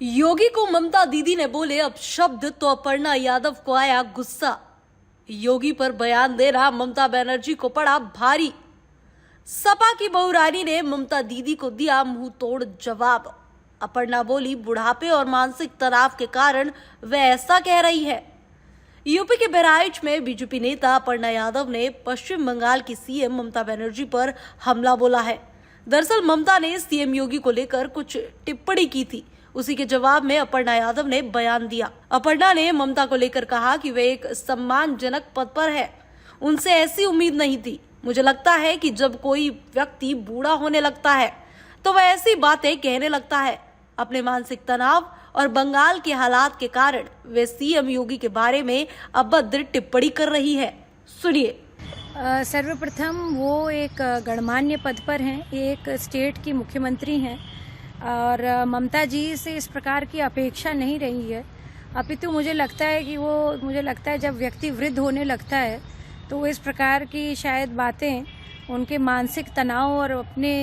योगी को ममता दीदी ने बोले अपशब्द तो अपर्णा यादव को आया गुस्सा। योगी पर बयान देना ममता बनर्जी को पड़ा भारी। सपा की बहुरानी ने ममता दीदी को दिया मुंह तोड़ जवाब। अपर्णा बोली बुढ़ापे और मानसिक तनाव के कारण वह ऐसा कह रही है। यूपी के बहराइच में बीजेपी नेता अपर्णा यादव ने पश्चिम बंगाल की सीएम ममता बनर्जी पर हमला बोला है। दरअसल ममता ने सीएम योगी को लेकर कुछ टिप्पणी की थी। उसी के जवाब में अपर्णा यादव ने बयान दिया। अपर्णा ने ममता को लेकर कहा कि वे एक सम्मानजनक पद पर है, उनसे ऐसी उम्मीद नहीं थी। मुझे लगता है कि जब कोई व्यक्ति बूढ़ा होने लगता है तो वह ऐसी बातें कहने लगता है। अपने मानसिक तनाव और बंगाल के हालात के कारण वे सीएम योगी के बारे में अभद्र टिप्पणी कर रही है। सुनिए। सर्वप्रथम वो एक गणमान्य पद पर हैं, एक स्टेट की मुख्यमंत्री हैं और ममता जी से इस प्रकार की अपेक्षा नहीं रही है। अपितु मुझे लगता है जब व्यक्ति वृद्ध होने लगता है तो इस प्रकार की शायद बातें उनके मानसिक तनाव और अपने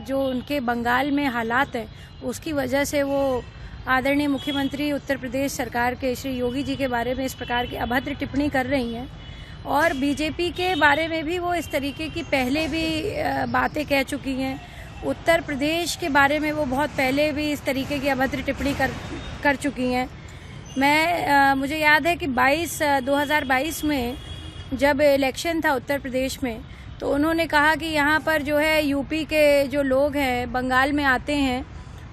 जो उनके बंगाल में हालात है उसकी वजह से वो आदरणीय मुख्यमंत्री उत्तर प्रदेश सरकार के श्री योगी जी के बारे में इस प्रकार की अभद्र टिप्पणी कर रही हैं। और बीजेपी के बारे में भी वो इस तरीके की पहले भी बातें कह चुकी हैं। उत्तर प्रदेश के बारे में वो बहुत पहले भी इस तरीके की अभद्र टिप्पणी कर चुकी हैं। मुझे याद है कि 2022 में जब इलेक्शन था उत्तर प्रदेश में तो उन्होंने कहा कि यहाँ पर जो है यूपी के जो लोग हैं बंगाल में आते हैं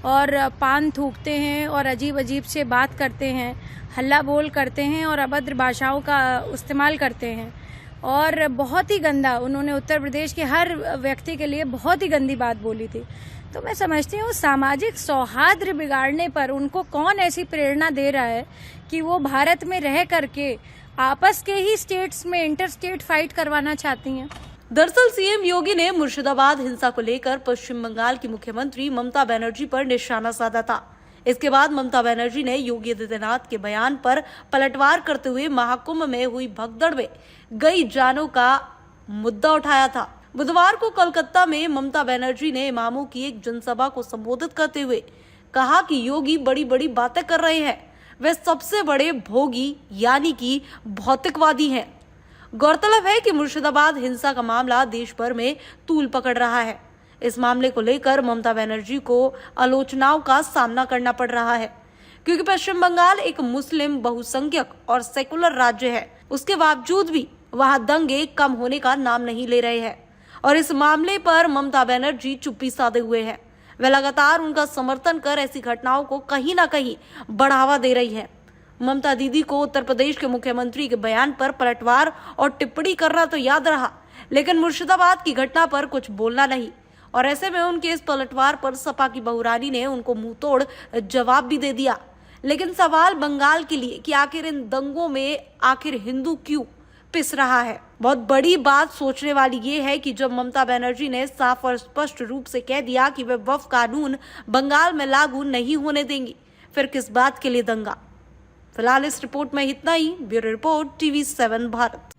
और पान थूकते हैं और अजीब से बात करते हैं, हल्ला बोल करते हैं और अभद्र भाषाओं का इस्तेमाल करते हैं। और बहुत ही गंदा उन्होंने उत्तर प्रदेश के हर व्यक्ति के लिए बहुत ही गंदी बात बोली थी। तो मैं समझती हूँ सामाजिक सौहार्द बिगाड़ने पर उनको कौन ऐसी प्रेरणा दे रहा है कि वो भारत में रह करके आपस के ही स्टेट्स में इंटर स्टेट फाइट करवाना चाहती हैं। दरअसल सीएम योगी ने मुर्शिदाबाद हिंसा को लेकर पश्चिम बंगाल की मुख्यमंत्री ममता बनर्जी पर निशाना साधा था। इसके बाद ममता बनर्जी ने योगी आदित्यनाथ के बयान पर पलटवार करते हुए महाकुंभ में हुई भगदड़ में गई जानों का मुद्दा उठाया था। बुधवार को कोलकाता में ममता बनर्जी ने इमामों की एक जनसभा को संबोधित करते हुए कहा कि योगी बड़ी बड़ी बातें कर रहे हैं, वे सबसे बड़े भोगी यानी कि भौतिकवादी हैं। गौरतलब है कि मुर्शिदाबाद हिंसा का मामला देश भर में तूल पकड़ रहा है। इस मामले को लेकर ममता बनर्जी को आलोचनाओं का सामना करना पड़ रहा है, क्योंकि पश्चिम बंगाल एक मुस्लिम बहुसंख्यक और सेकुलर राज्य है। उसके बावजूद भी वहां दंगे कम होने का नाम नहीं ले रहे हैं और इस मामले पर ममता बनर्जी चुप्पी साधे हुए है। वे लगातार उनका समर्थन कर ऐसी घटनाओं को कहीं ना कहीं बढ़ावा दे रही है। ममता दीदी को उत्तर प्रदेश के मुख्यमंत्री के बयान पर पलटवार और टिप्पणी करना तो याद रहा, लेकिन मुर्शिदाबाद की घटना पर कुछ बोलना नहीं। और ऐसे में उनके इस पलटवार पर सपा की बहुरानी ने उनको मुंह तोड़ जवाब भी दे दिया। लेकिन सवाल बंगाल के लिए कि आखिर इन दंगों में आखिर हिंदू क्यों पिस रहा है। बहुत बड़ी बात सोचने वाली ये है कि जब ममता बनर्जी ने साफ और स्पष्ट रूप से कह दिया कि वे वक्फ कानून बंगाल में लागू नहीं होने देंगी, फिर किस बात के लिए दंगा। फिलहाल इस रिपोर्ट में इतना ही। Bureau report TV7 Bharat.